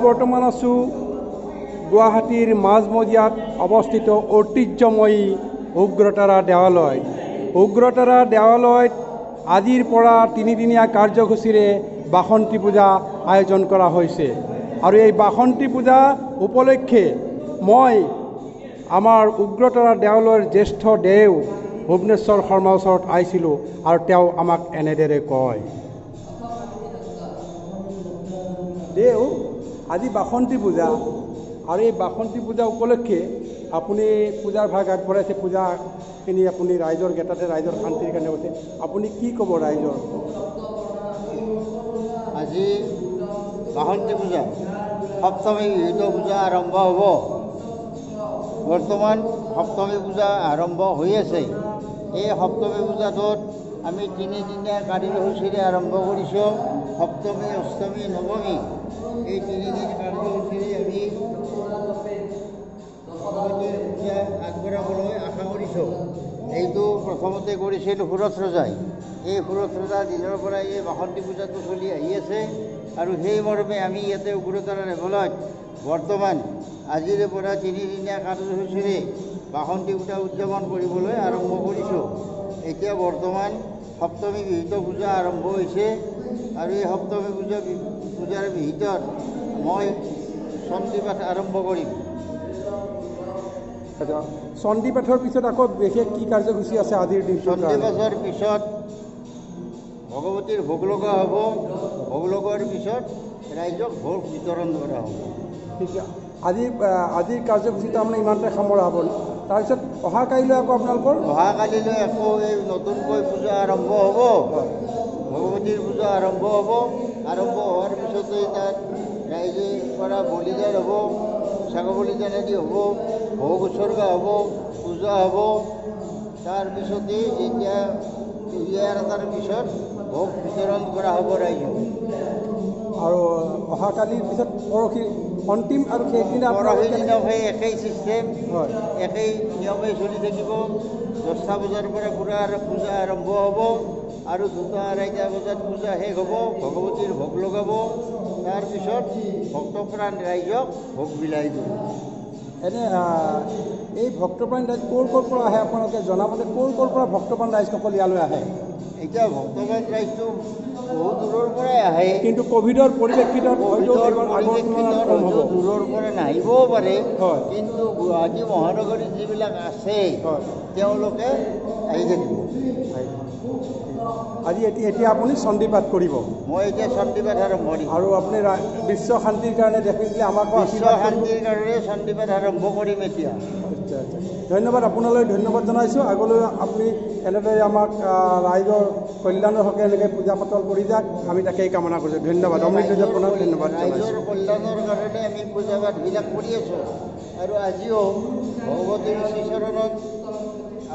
বৰ্তমান আছোঁ গুৱাহাটীৰ মাজমজিয়াত অৱস্থিত ঐতিহ্যময়ী উগ্ৰতাৰা দেৱালয়। উগ্ৰতাৰা দেৱালয়ত আজিৰ পৰা 3দিনীয়া কাৰ্যসূচীৰে বাসন্তী পূজা আয়োজন কৰা হৈছে আৰু এই বাসন্তী পূজা উপলক্ষে মই আমাৰ উগ্ৰতাৰা দেৱালয়ৰ জ্যেষ্ঠ দেও ভুৱনেশ্বৰ শৰ্মাৰ ওচৰত আহিছিলোঁ আৰু তেওঁ আমাক এনেদৰে কয়। দেও, আজি বাসন্তী পূজা আৰু এই বাসন্তী পূজা উপলক্ষে আপুনি পূজাৰ ভাগ আগবঢ়াইছে, পূজাখিনি আপুনি ৰাইজৰ গেটাতে ৰাইজৰ শান্তিৰ কাৰণে কৈছে। আপুনি কি ক'ব ৰাইজৰ? আজি বাসন্তী পূজা সপ্তমী বিহিত পূজা আৰম্ভ হ'ব। বৰ্তমান সপ্তমী পূজা আৰম্ভ হৈ আছে। এই সপ্তমী পূজাটোত আমি 3দিনীয়া কাৰ্যসূচীৰে আৰম্ভ কৰিছোঁ। সপ্তমী, অষ্টমী, নৱমী এই 3দিন কাৰ্যসূচীৰে আমি পূজা আগবঢ়াবলৈ আশা কৰিছোঁ। এইটো প্ৰথমতে কৰিছিল সুৰথ ৰজাই। এই সুৰথ ৰজাৰ দিনৰ পৰা এই বাসন্তী পূজাটো চলি আহি আছে আৰু সেই মৰ্মে আমি ইয়াতে উগ্ৰতাৰা দেৱালয়ত বৰ্তমান আজিৰে পৰা 3দিনীয়া কাৰ্যসূচীৰে বাসন্তী পূজা উদযাপন কৰিবলৈ আৰম্ভ কৰিছোঁ। এতিয়া বৰ্তমান সপ্তমী বিহিত পূজা আৰম্ভ হৈছে আৰু এই সপ্তমী পূজাৰ বিহিতত মই চণ্ডী পাঠ আৰম্ভ কৰিম। চণ্ডী পাঠৰ পিছত আকৌ বিশেষ কি কাৰ্যসূচী আছে আজিৰ দিনটোত? চণ্ডী পাঠৰ পিছত ভগৱতীৰ ভোগ লগা হ'ব। ভোগ লগোৱাৰ পিছত ৰাইজক ভোগ বিতৰণ কৰা হ'ব। আজিৰ কাৰ্যসূচী তাৰমানে ইমানতে সামৰা হ'ব। তাৰপিছত অহা কালিলৈ আকৌ আপোনালোকৰ কালিলৈ আকৌ এই নতুনকৈ পূজা আৰম্ভ হ'ব। ভগৱতীৰ পূজা আৰম্ভ হ'ব। আৰম্ভ হোৱাৰ পিছতে তাত ৰাইজে পৰা বলিদান হ'ব, ছাগলী বলিদান আদি হ'ব, ভোগ উৎসৰ্গা হ'ব, পূজা হ'ব। তাৰপিছতে যেতিয়া তাৰ পিছত ভোগ বিতৰণ কৰা হ'ব ৰাইজক। আৰু অহাকালিৰ পিছত পৰহি অন্তিম আৰু সেইদিনা পৰহি দিনা সেই একেই ছিষ্টেম, একেই নিয়মেই চলি থাকিব। 10টা বজাৰ পৰা পূজা আৰম্ভ হ'ব আৰু 2টা-2:30 বজাত পূজা শেষ হ'ব। ভগৱতীৰ ভোগ লগাব। তাৰপিছত ভক্তপ্ৰাণ ৰাইজক ভোগ বিলাই দিব। এনে এই ভক্তপ্ৰাণ ৰাইজ ক'ৰ পৰা আহে আপোনালোকে জনামতে? ক'ৰ পৰা ভক্তপ্ৰাণ ৰাইজসকল ইয়ালৈ আহে? এতিয়া ভক্তপ্ৰাণ ৰাইজটো বহুত দূৰৰ পৰাই আহে, কিন্তু ক'ভিডৰ পৰিপ্ৰেক্ষিতত দূৰৰ পৰা নাহিবও পাৰে। কিন্তু গুৱাহাটী মহানগৰীত যিবিলাক আছে তেওঁলোকে আহি থাকিব। এতিয়া আপুনি চণ্ডী পাঠ কৰিব? মই এতিয়া চণ্ডী পাঠ আৰম্ভ কৰিম। আৰু আপুনি বিশ্ব শান্তিৰ কাৰণে ডেফিনেটলি আমাক বিশ্ব শান্তিৰ কাৰণে চণ্ডী পাঠ আৰম্ভ কৰিম এতিয়া। আচ্ছা। ধন্যবাদ, আপোনালৈ ধন্যবাদ জনাইছোঁ। আগলৈ আপুনি এনেদৰে আমাক ৰাইজৰ কল্যাণৰ হকে এনেকৈ পূজা পাতল কৰি যাওক, আমি তাকেই কামনা কৰিছোঁ। ধন্যবাদ। অমৃত আপোনাক ধন্যবাদ জনাইছোঁ। ৰাইজৰ কল্যাণৰ কাৰণে আমি পূজা পাঠবিলাক কৰি আছোঁ আৰু আজিও ভগৱতীৰ শ্ৰীচৰণত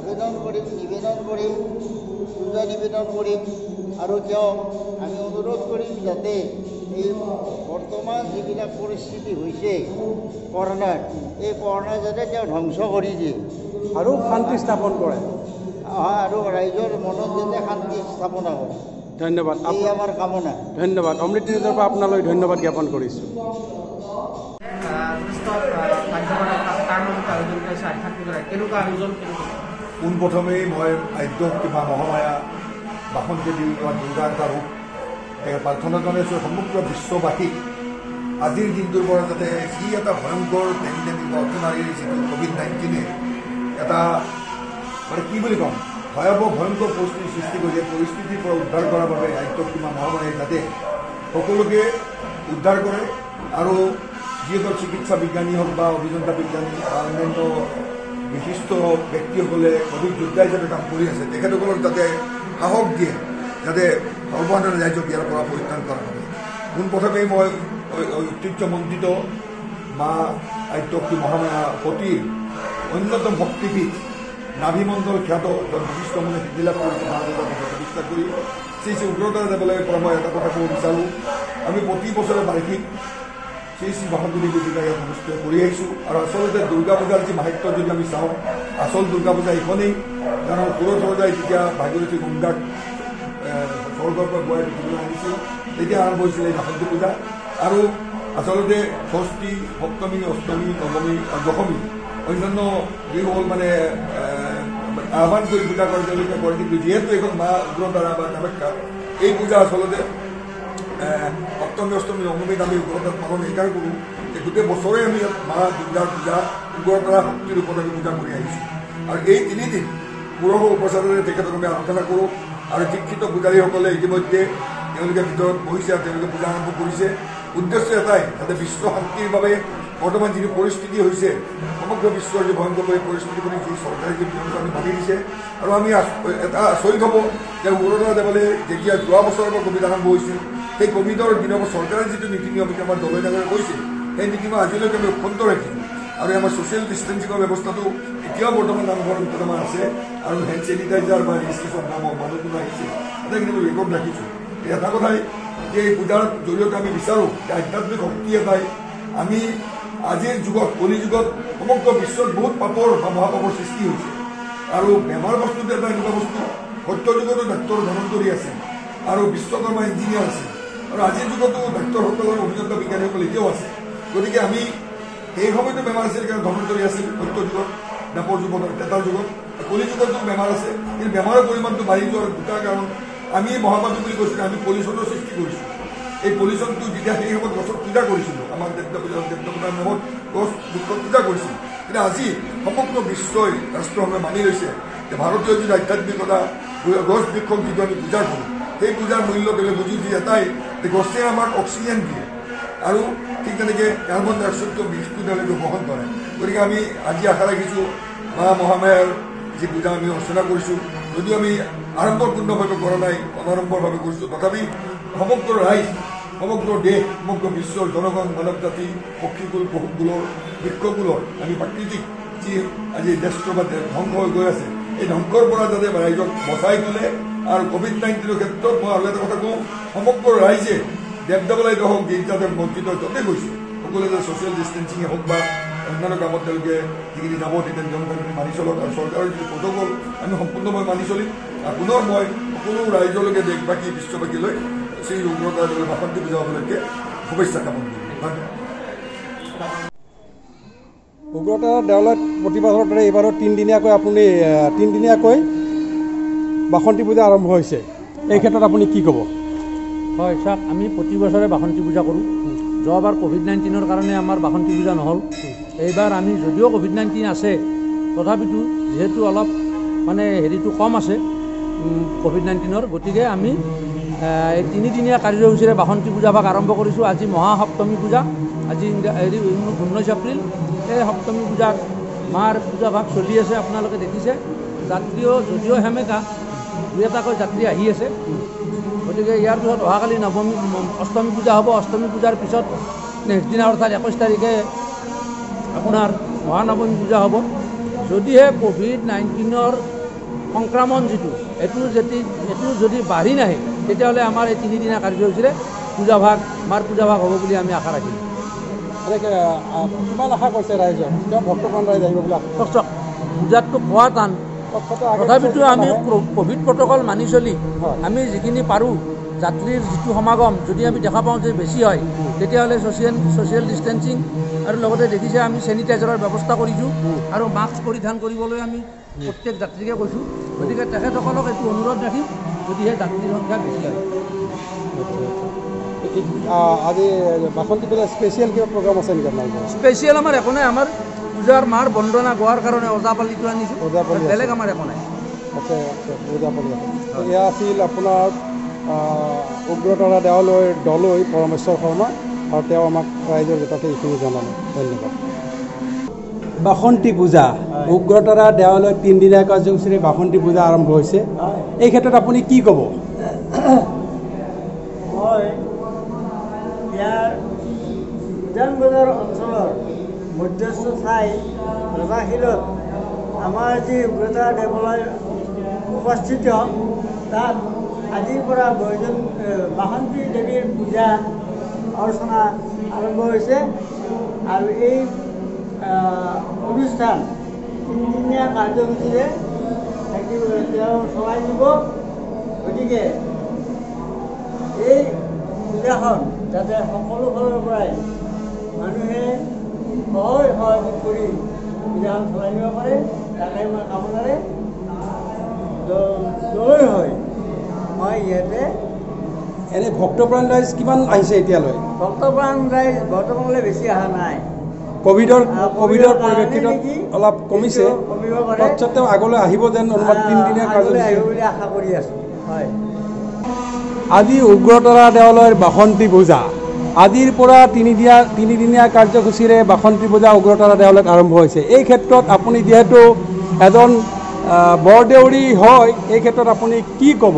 আবেদন কৰিম, নিবেদন কৰিম, পূজা নিবেদন কৰিম আৰু তেওঁক আমি অনুৰোধ কৰিম যাতে এই বৰ্তমান যিবিলাক পৰিস্থিতি হৈছে কৰোণাৰ, এই কৰোণা যাতে তেওঁ ধ্বংস কৰি দিয়ে আৰু শান্তি স্থাপন কৰে আৰু ৰাইজৰ মনত যাতে শান্তি স্থাপনা হয়। ধন্যবাদ, এই আমাৰ কামনা। ধন্যবাদ। অমৃত নিউজৰ পৰা আপোনালৈ ধন্যবাদ জ্ঞাপন কৰিছোঁ। পোনপ্ৰথমেই মই আদ্যশক্তি মা মহামায়া বাসন্তী দেৱী বা দুৰ্গা এটা ৰূপ প্ৰাৰ্থনা জনাইছোঁ সমগ্ৰ বিশ্ববাসীক আজিৰ দিনটোৰ পৰা যাতে সি এটা ভয়ংকৰ পেণ্ডেমিক বা অতিমাৰীৰ যিটো COVID-19 এটা মানে কি বুলি ক'ম ভয়াৱহ ভয়ংকৰ পৰিস্থিতিৰ সৃষ্টি কৰি পৰিস্থিতিৰ পৰা উদ্ধাৰ কৰাৰ বাবে আদ্যশক্তি মা মহামায়াই যাতে সকলোকে উদ্ধাৰ কৰে আৰু যিসকল চিকিৎসা বিজ্ঞানী হওক বা অভিযন্তা বিজ্ঞানী বা অন্যান্য বিশিষ্ট ব্যক্তিসকলে কোভিড যোদ্ধা হিচাপে কাম কৰি আছে তেখেতসকলক যাতে সাহস দিয়ে যাতে সৰ্বসাধাৰণ ৰাইজক ইয়াৰ পৰা পৰিত্ৰাণ কৰা হয়। পোনপ্ৰথমেই মই ঐতিহ্যমণ্ডিত মা আদ্যশক্তি মহামায়া সতীৰ অন্যতম শক্তিপীঠ নাভিমণ্ডল খ্যাত বিশিষ্ট মানে সিদ্ধিলাভ কৰিছে মহাদেৱৰ প্ৰতিষ্ঠা কৰি শ্ৰী উগ্ৰতাৰা দেৱালয়ৰ পৰা মই এটা কথা ক'ব বিচাৰোঁ। আমি প্ৰতি বছৰে বাৰ্ষিক শ্ৰী বাসন্তী দেৱী পূজা ইয়াত অনুষ্ঠিত কৰি আহিছোঁ আৰু আচলতে দুৰ্গা পূজাৰ যি মাহাত্য যদি আমি চাওঁ আচল দুৰ্গা পূজা এইখনেই। কাৰণ সুৰথ ৰজাই যেতিয়া ভাগীৰথী গংগাক স্বৰ্গৰ পৰা গুৱাই দিবলৈ আনিছিল তেতিয়া আৰম্ভ হৈছিল এই বাসন্তী পূজা আৰু আচলতে ষষ্ঠী, সপ্তমী, অষ্টমী, নৱমী আৰু দশমী অন্যান্য যিসকল মানে আহ্বান কৰি পূজা কৰে তেওঁলোকে কৰে, কিন্তু যিহেতু এইখন মা উগ্ৰতাৰা বা কামাখ্যা এই পূজা আচলতে সপ্তমী, অষ্টমী, নৱমীত আমি উগ্ৰতাত পালন এইকাৰণে কৰোঁ যে গোটেই বছৰে আমি মা দুৰ্গাৰ পূজা উগ্ৰতাৰা শক্তিৰ ওপৰত আমি পূজা কৰি আহিছোঁ। আৰু এই 3 দিন পুৰহ উপচাৰেৰে তেখেতক আমি আৰাধনা কৰোঁ। আৰু শিক্ষিত পূজাৰীসকলে ইতিমধ্যে তেওঁলোকে ভিতৰত বহিছে আৰু তেওঁলোকে পূজা আৰম্ভ কৰিছে। উদ্দেশ্য এটাই, যাতে বিশ্ব শান্তিৰ বাবে বৰ্তমান যিটো পৰিস্থিতি হৈছে, সমগ্ৰ বিশ্বৰ যি ভয়ংকৰ পৰিস্থিতি বুলি যি চৰকাৰে যি নিয়মটো আমি মানি দিছে, আৰু আমি এটা আচৰিত হ'ব যে উগ্ৰতাৰা দেৱালয়ে যেতিয়া যোৱা বছৰৰ পৰা ক'ভিড আৰম্ভ হৈছিল, সেই ক'ভিডৰ দিনৰ পৰা চৰকাৰে যিটো নীতি নিয়ম আমাৰ দলে ডাঙৰে কৈছিল, সেই নীতি নিয়ম আজিলৈকে আমি অক্ষুণ্ণ ৰাখিছোঁ। আৰু আমাৰ ছ'চিয়েল ডিষ্টেঞ্চিঙৰ ব্যৱস্থাটো এতিয়াও বৰ্তমান নামঘৰৰ ভিতৰত আমাৰ আছে। আৰু হেণ্ড চেনিটাইজাৰ বা ৰেজিষ্ট্ৰেশ্যন মানুহটো আহিছে, আটাইখিনি আমি ৰেকৰ্ড ৰাখিছোঁ। এটা কথাই যে এই পূজাৰ জৰিয়তে আমি বিচাৰোঁ যে আধ্যাত্মিক শক্তি এটাই আমি আজিৰ যুগত, কলি যুগত সমগ্ৰ বিশ্বত বহুত পাপৰ বা মহাপাপৰ সৃষ্টি হৈছে। আৰু বেমাৰ বস্তুটো এটা এনেকুৱা বস্তু, সত্য যুগতো ডাক্তৰ ধনন্তৰী আছে আৰু বিশ্বকৰ্মা ইঞ্জিনিয়াৰ আছে, আৰু আজিৰ যুগতো ডাক্তৰসকলৰ অভিযন্তা বিজ্ঞানীসকল এতিয়াও আছে। গতিকে আমি সেই সময়তো বেমাৰ আছিল কাৰণ ধনন্তৰী আছিল সত্য যুগত, দাপৰ যুগত, তেতাৰ যুগত। কলি যুগতো বেমাৰ আছে, কিন্তু বেমাৰৰ পৰিমাণটো বাঢ়ি যোৱাৰ দুটা কাৰণ, আমি মহাপাপী বুলি কৈছিলোঁ, আমি পলিউশ্যনৰ সৃষ্টি কৰিছোঁ। এই পলিউশ্যনটো যেতিয়া সেই সময়ত গছত পূজা কৰিছিলোঁ, আমাৰ দেৱতাৰ নামত গছ বৃক্ষত পূজা কৰিছিলোঁ, কিন্তু আজি সমগ্ৰ বিশ্বই ৰাষ্ট্ৰসমূহে মানি লৈছে যে ভাৰতীয় যিটো আধ্যাত্মিকতা, গছ বৃক্ষক যিটো আমি পূজা কৰোঁ, সেই পূজাৰ মূল্য তেওঁলোকে বুজি উঠি এটাই যে গছে আমাক অক্সিজেন দিয়ে আৰু ঠিক তেনেকৈ কাৰ্বন ডাই অক্সাইডটো বিষটো তেওঁলোকে গ্ৰহণ কৰে। গতিকে আমি আজি আশা ৰাখিছোঁ মা মহামায়াৰ যি পূজা আমি অৰ্চনা কৰিছোঁ, যদিও আমি আড়ম্বৰপূৰ্ণভাৱে কৰা নাই, অনাড়ম্বৰভাৱে কৰিছোঁ, তথাপি সমগ্ৰ ৰাইজ, সমগ্ৰ দেশ, সমগ্ৰ বিশ্বৰ জনগণ, মানৱ জাতি, পক্ষীকুল, পশুকুলৰ, বৃক্ষকুলৰ আমি প্ৰাকৃতিক যি আজি দেশটো বা ধ্বংস হৈ গৈ আছে, এই ধ্বংসৰ পৰা যাতে ৰাইজক বচাই তোলে। আৰু COVID-19ৰ ক্ষেত্ৰত মই আৰু এটা কথা কওঁ, সমগ্ৰ ৰাইজে দেৱদেৱালয়তে হওক, গীৰ্জাতে মছজিদত য'তে গৈছে, সকলোৱে যে ছ'চিয়েল ডিষ্টেঞ্চিঙে হওক বা অন্যান্য কামত তেওঁলোকে যিখিনি যাব তেতিয়া নিয়ম কানুন মানি চলক, আৰু চৰকাৰৰ যিটো প্ৰট'কল আমি সম্পূৰ্ণভাৱে মানি চলিম। আৰু পুনৰ মই সকলো ৰাইজলৈকে, দেশবাসী, বিশ্ববাসীলৈ শ্ৰী উগ্ৰতাৰা দেৱালয় বাসন্তী পূজা উপলক্ষে শুভেচ্ছা জ্ঞাপন কৰিম। ধন্যবাদ। উগ্ৰতাৰা দেৱালয়ত প্ৰতিবাৰৰ দৰে এইবাৰো তিনিদিনীয়াকৈ বাসন্তী পূজা আৰম্ভ হৈছে। এই ক্ষেত্ৰত আপুনি কি ক'ব? হয়, চাওক, আমি প্ৰতি বছৰে বাসন্তী পূজা কৰোঁ। যোৱাবাৰ COVID-19ৰ কাৰণে আমাৰ বাসন্তী পূজা নহ'ল। এইবাৰ আমি যদিও COVID-19 আছে, তথাপিতো যিহেতু অলপ মানে হেৰিটো কম আছে COVID-19ৰ, গতিকে আমি এই 3দিনীয়া কাৰ্যসূচীৰে বাসন্তী পূজা ভাগ আৰম্ভ কৰিছোঁ। আজি মহাসপ্তমী পূজা, আজি 19 এপ্ৰিল। এই সপ্তমী পূজাত মাৰ পূজা ভাগ চলি আছে, আপোনালোকে দেখিছে। যাত্ৰীও যদিও সেমেকা, 2-এটাকৈ যাত্ৰী আহি আছে। গতিকে ইয়াৰ পিছত অহাকালি অষ্টমী পূজা হ'ব। অষ্টমী পূজাৰ পিছত নেক্সট দিনা অৰ্থাৎ 21 তাৰিখে আপোনাৰ মহানৱমী পূজা হ'ব। যদিহে COVID-19ৰ সংক্ৰমণ যিটো এইটো যদি বাঢ়ি নাহে, তেতিয়াহ'লে আমাৰ এই 3দিনীয়া কাৰ্যসূচীৰে পূজা ভাগ, মাৰ পূজা ভাগ হ'ব বুলি আমি আশা ৰাখিম। এনেকৈ কিমান আশা কৰিছে ৰাইজক? ভক্তপ্ৰাণ ৰাইজ আহিব বুলি চাওক, পূজাতটো পোৱা টান, তথাপিতো আমি ক'ভিড প্ৰট'কল মানি চলি আমি যিখিনি পাৰোঁ, যাত্ৰীৰ যিটো সমাগম যদি আমি দেখা পাওঁ যে বেছি হয়, তেতিয়াহ'লে ছ'চিয়েল ডিষ্টেঞ্চিং আৰু লগতে দেখিছে আমি চেনিটাইজাৰৰ ব্যৱস্থা কৰিছোঁ আৰু মাস্ক পৰিধান কৰিবলৈ আমি প্ৰত্যেক যাত্ৰীকে কৈছোঁ। গতিকে তেখেতসকলক এইটো অনুৰোধ ৰাখিম যদিহে যাত্ৰীৰ সংখ্যা বেছি হয়। আজি বাসন্তী পূজা স্পেচিয়েল কিবা প্ৰগ্ৰাম আছে নেকি আপোনালোকৰ? স্পেচিয়েল আমাৰ একো নাই। আমাৰ পূজাৰ মাৰ বন্দনা গোৱাৰ কাৰণে ওজাপালিটো আনিছোঁ, বেলেগ আমাৰ একো নাই। আচ্ছা আচ্ছা, ওজাপালি আছে। এয়া আছিল আপোনাৰ উগ্ৰতাৰা দেৱালয়ৰ দলৈ পৰমেশ্বৰ শৰ্মা, আৰু তেওঁ আমাক ৰাইজৰ জেতাতে এইখিনি জনালে। ধন্যবাদ। বাসন্তী পূজা, উগ্ৰতাৰা দেৱালয়ত 3দিনীয়া কাৰ্যসূচীৰে বাসন্তী পূজা আৰম্ভ হৈছে। এই ক্ষেত্ৰত আপুনি কি ক'ব? মই ইয়াৰ উজান বজাৰ অঞ্চলৰ মধ্যস্থ ঠাই ৰজাশিলত আমাৰ যি উগ্ৰতাৰা দেৱালয় উপস্থিত, তাত আজিৰ পৰা বাসন্তী দেৱীৰ পূজা অৰ্চনা আৰম্ভ হৈছে। আৰু এই অনুষ্ঠান 3দিনীয়া কাৰ্যসূচীৰে তেওঁ চলাই দিব। গতিকে এই পূজাখন যাতে সকলো ফালৰ পৰাই মানুহে সহজ সহযোগ কৰি পূজাখন চলাই নিব পাৰে তাকে মই কামনাৰে জয় হয় মই ইয়াতে এনে ভক্তপ্ৰাণ ৰাইজ কিমান আহিছে এতিয়ালৈ? ভক্তপ্ৰাণ ৰাইজ বৰ্তমানলৈ বেছি অহা নাই। কোভিডৰ পৰিপ্ৰেক্ষিতত অলপ কমিছে, তৎসত্ত্বেও আগলৈ আহিব যেন অনুমান 3 দিনীয়া কাৰ্যসূচী আহিব বুলি আশা কৰি আছোঁ। হয়, আজি উগ্ৰতৰা দেৱালয়ৰ বাসন্তী পূজা আজিৰ পৰা 3 দিনীয়া কাৰ্যসূচীৰে বাসন্তী পূজা উগ্ৰতৰা দেৱালয়ত আৰম্ভ হৈছে। এই ক্ষেত্ৰত আপুনি যিহেতু এজন বৰদেউৰী হয়, এই ক্ষেত্ৰত আপুনি কি ক'ব?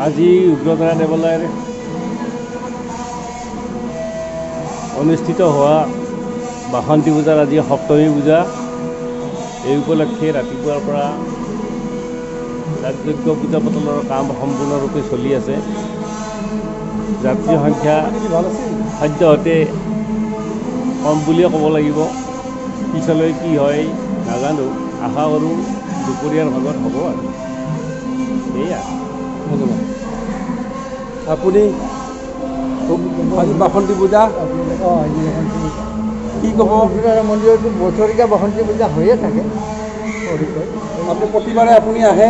আজি উগ্ৰতৰা দেৱালয়ৰ অনুষ্ঠিত হোৱা বাসন্তী পূজাৰ আজি সপ্তমী পূজা। এই উপলক্ষে ৰাতিপুৱাৰ পৰা ৰাজযজ্ঞ পূজা পাতলৰ কাম সম্পূৰ্ণৰূপে চলি আছে। যাত্ৰী সংখ্যা সদ্যহতে কম বুলিয়ে ক'ব লাগিব। পিছলৈ কি হয় নাজানো, আশা কৰোঁ দুপৰীয়াৰ ভাগত হ'ব আৰু সেয়া। ধন্যবাদ। আপুনি আজি বাসন্তী পূজা কি ক'ব? মন্দিৰতো বছৰীয়া বাসন্তী পূজা হৈয়ে থাকে। আপুনি প্ৰতিবাৰে আপুনি আহে?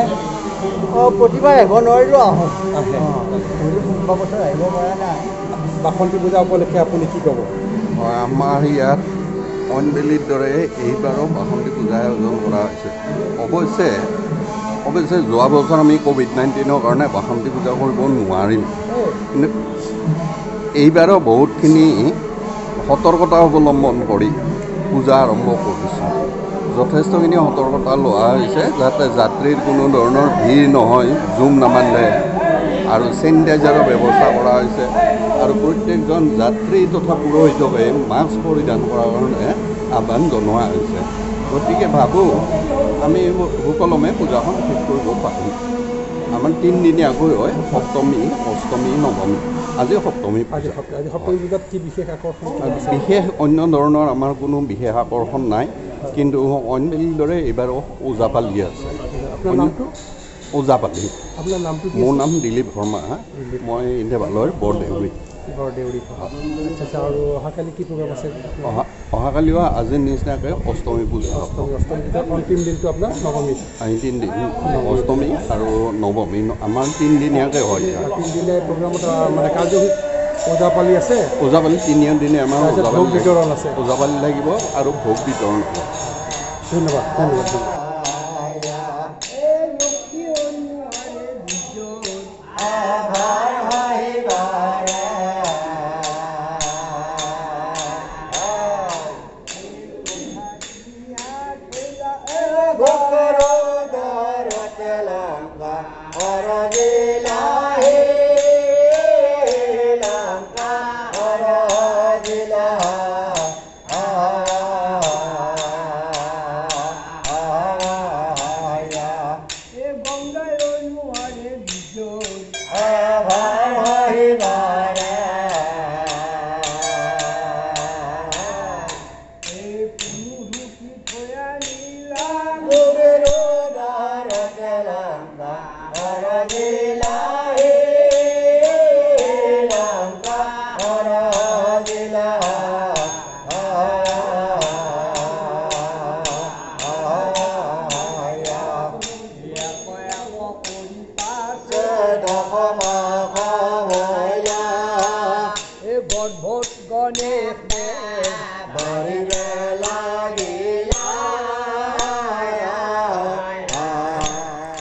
প্ৰতিবাৰ আহিব নোৱাৰিলেও আহোঁ। আহে। কোনোবা বছৰ আহিব পৰা নাই। বাসন্তী পূজা উপলক্ষে আপুনি কি ক'ব? হয়, আমাৰ ইয়াত অইনবেলিৰ দৰে এইবাৰো বাসন্তী পূজা আয়োজন কৰা হৈছে। অৱশ্যে যোৱা বছৰ আমি COVID-19ৰ কাৰণে বাসন্তী পূজা কৰিব নোৱাৰিম, কিন্তু এইবাৰো বহুতখিনি সতৰ্কতা অৱলম্বন কৰি পূজা আৰম্ভ কৰিছোঁ। যথেষ্টখিনি সতৰ্কতা লোৱা হৈছে যাতে যাত্ৰীৰ কোনো ধৰণৰ ভিৰ নহয়, জুম নামান্দে, আৰু চেনিটাইজাৰৰ ব্যৱস্থা কৰা হৈছে, আৰু প্ৰত্যেকজন যাত্ৰী তথা পুৰোহিতকে মাস্ক পৰিধান কৰাৰ কাৰণে আহ্বান জনোৱা হৈছে। গতিকে ভাবোঁ আমি সুকলমে পূজাখন শেষ কৰিব পাৰিম। আমাৰ 3 দিনীয়াকৈ হয়, সপ্তমী, অষ্টমী, নৱমী। আজি সপ্তমী পূজা। আজি সপ্তমী পূজাত কি বিশেষ আকৰ্ষণ? বিশেষ অন্য ধৰণৰ আমাৰ কোনো বিশেষ আকৰ্ষণ নাই, কিন্তু অইনবেলিৰ দৰে এইবাৰো ওজাপালি আছে। আপোনাৰ নামটো? ওজাপালি। আপোনাৰ নামটো? মোৰ নাম দিলীপ শৰ্মা, মই দেৱালয়ৰ বৰদেউৰী। আচ্ছা, আৰু অহাকালি কি প্ৰগ্ৰাম আছে? অহাকালিও আজিৰ নিচিনাকৈ অষ্টমী পূজা হ'ব। অষ্টমী পূজাৰ অন্তিম দিনটো আপোনাৰ নৱমী? 3 দিন, অষ্টমী আৰু নৱমী আমাৰ 3 দিনীয়াকৈ হয়। 3 দিনীয়া প্ৰগ্ৰামত মানে কাৰ্যসূচী ওজাপালি আছে? ওজাপালি 3 দিনে আমাৰ ভোগ বিতৰণ আছে? ওজাপালি লাগিব আৰু ভোগ বিতৰণ হ'ব। ধন্যবাদ। ধন্যবাদ।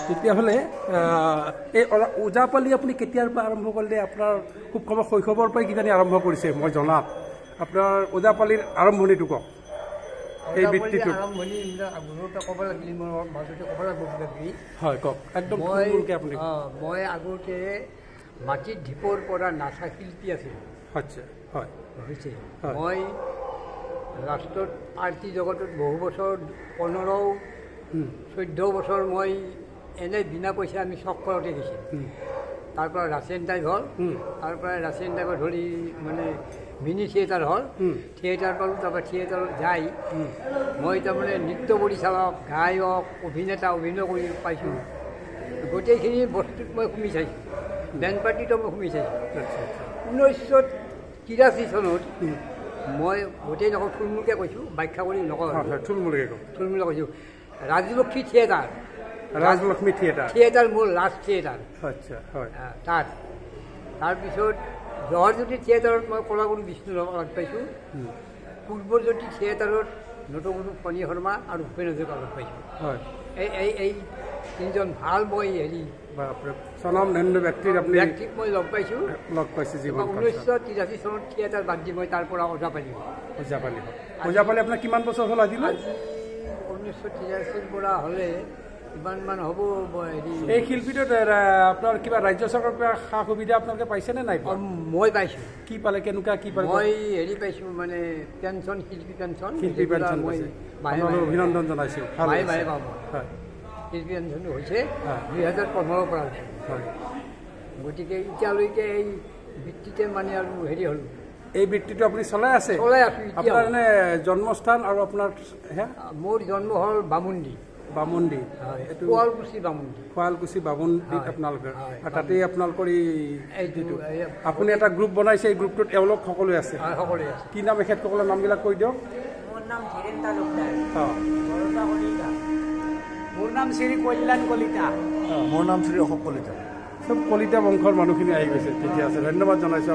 তেতিয়াহ'লে এই ওজাপালি আপুনি কেতিয়াৰ পৰা আৰম্ভ কৰিলে? আপোনাৰ খুব কম শৈশৱৰ পৰাই কিজানি আৰম্ভ কৰিছে মই জনাত। আপোনাৰ ওজাপালিৰ আৰম্ভণিটো কওক। এই বৃত্তিটো ক'ব লাগিলে মোৰ মাজতে ক'ব লাগিব। হয়, কওক একদম থুলমূলকৈ আপুনি। মই আগতে মাটিৰ ঢিপৰ পৰা নাচা শিল্পী আছিলোঁ। আচ্ছা, হয়, হৈছে। মই লাষ্টত আৰ্টি জগতত বহু বছৰ 15-14 বছৰ মই এনেই বিনা পইচা আমি চখ কৰোঁতে গৈছিলোঁ। তাৰপৰা ৰাছিয়ান টাইপ হ'ল, তাৰপৰা ৰাছিয়ান টাইপত ধৰি মানে মিনি থিয়েটাৰ হ'ল, থিয়েটাৰ পালোঁ। তাৰপৰা থিয়েটাৰত যাই মই তাৰমানে নৃত্য পৰিচালক, গায়ক, অভিনেতা, অভিনয় কৰি পাইছোঁ। গোটেইখিনি বস্তুত মই শুনি চাইছোঁ। বেণ্ড পাৰ্টিটো মই শুনি চাইছোঁ 1983 চনত মই গোটেই নকওঁ থুলমূলকৈ কৈছোঁ ব্যাখ্যা কৰি নকওঁ থুলমূলকৈ কৈছোঁ ৰাজলক্ষ্মী থিয়েটাৰ থিয়েটাৰ মোৰ লাষ্ট থিয়েটাৰ তাত তাৰপিছত জহৰজ্যোতি থিয়েটাৰত মই কলাগুৰু বিষ্ণুৰামক লগ পাইছোঁ পূৰ্বজ্যোতি থিয়েটাৰত নটগুৰু ফণী শৰ্মা আৰু ভূপেন হাজৰিকাক লগ পাইছোঁ এই তিনিজন ভাল মই হেৰি স্বনামধন্য ব্যক্তিক মই লগ পাইছোঁ 1983 চনত থিয়েটাৰ বাদ দি মই তাৰ পৰা ওজাপালি আপোনাৰ কিমান বছৰ হ'ল আজি 1983 পৰা হ'লে কিমানমান হ'ব হেৰি এই শিল্পীটোত আপোনাৰ কিবা ৰাজ্য চৰকাৰৰ পৰা সা সুবিধা আপোনালোকে পাইছেনে নাই মই পাইছোঁ কি পালে কেনেকুৱা কি পালে মই হেৰি পাইছোঁ মানে পেঞ্চন শিল্পী পেঞ্চন মই অভিনন্দন জনাইছোঁ মাহে মাহে পাওঁ মই শিল্পী পেঞ্চনটো হৈছে 2015 পৰা হৈছে গতিকে এতিয়ালৈকে এই বৃত্তিতে মানে আৰু হেৰি হ'ল এই বৃত্তিটো আপুনি চলাই আছে আপোনাৰ এনে জন্মস্থান আৰু আপোনাৰ মোৰ জন্ম হ'ল বামুণ্ডি শুৱালকুছি বামুণ্ডি আপোনালোকৰ তাতেই আপোনালোকৰ আপুনি এটা গ্ৰুপ বনাইছে এই গ্ৰুপটোত এওঁলোক সকলোৱে আছে কি নাম এখেতসকলৰ নামবিলাক কৈ দিয়ক মোৰ নাম ধীৰেন্দ্ৰ লোকদাৰ মোৰ নাম শ্ৰী কল্যাণ কলিতা মোৰ নাম শ্ৰী অশোক কলিতা চব কলিতা বংশৰ মানুহখিনি আহি গৈছে ঠিকে আছে ধন্যবাদ জনাইছোঁ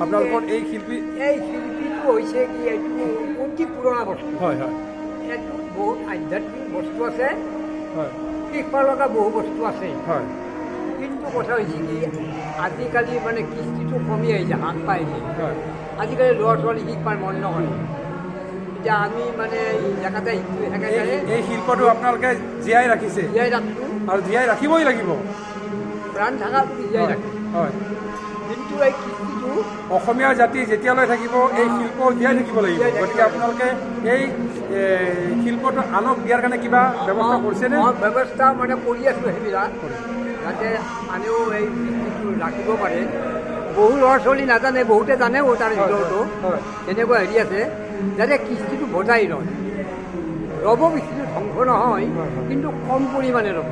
আপোনালোকৰ এই শিল্পীটো হৈছে কি এইটো অতি পুৰণা বস্তু হয় এইটো বহুত আধ্যাত্মিক বস্তু আছে শিকবা লগা বহু বস্তু আছে কিন্তু কথা হৈছে কি আজিকালি মানে কৃষ্টিটো কমি আহিছে হ্ৰাস পাই আহিছে আজিকালি ল'ৰা ছোৱালী শিকবাৰ মন নকৰে এতিয়া আমি মানে জেগাতে এই শিল্পটো আপোনালোকে জীয়াই ৰাখিছে আৰু জীয়াই ৰাখিবই লাগিব প্ৰাণ থকা জীয়াই ৰাখে কিন্তু এই কৃষ্টিটো অসমীয়া জাতি যেতিয়ালৈ থাকিব এই শিল্প জীয়াই থাকিব লাগিব গতিকে আপোনালোকে এই শিল্পটো আনক দিয়াৰ কাৰণে কিবা ব্যৱস্থা কৰিছেনে ব্যৱস্থা মানে কৰি আছোঁ সেইবিলাক যাতে আনেও এই কৃষ্টিটো ৰাখিব পাৰে বহু ল'ৰা ছোৱালী নাজানে বহুতে জানেও তাৰ ভিতৰতো তেনেকুৱা হেৰি আছে যাতে কৃষ্টিটো বজাই ৰয় ৰ'ব কৃষ্টিটো ধ্বংস নহয় কিন্তু কম পৰিমাণে ৰ'ব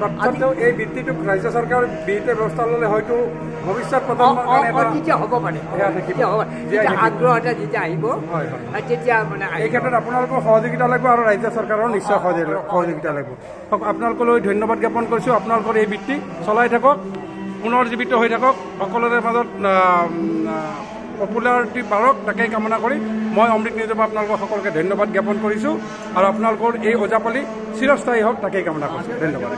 তথাপিও এই বৃত্তিটোক ৰাজ্য চৰকাৰে বিহিত ব্যৱস্থা ল'লে হয়তো ভৱিষ্যত তেতিয়া হ'ব পাৰে আগ্ৰহ এটা যেতিয়া আহিব তেতিয়া মানে এই ক্ষেত্ৰত আপোনালোকৰ সহযোগিতা লাগিব আৰু ৰাজ্য চৰকাৰৰ নিশ্চয় সহযোগিতা লাগিব আপোনালোকলৈ ধন্যবাদ জ্ঞাপন কৰিছোঁ আপোনালোকৰ এই বৃত্তি চলাই থাকক পুনৰ্জীৱিত হৈ থাকক সকলোৰে মাজত পপুলাৰিটি বাঢ়ক তাকেই কামনা কৰি মই অমৃত নিউজৰ পৰা আপোনালোকক সকলোকে ধন্যবাদ জ্ঞাপন কৰিছোঁ আৰু আপোনালোকৰ এই ওজাপালি চিৰস্থায়ী হওক তাকেই কামনা কৰিছোঁ ধন্যবাদ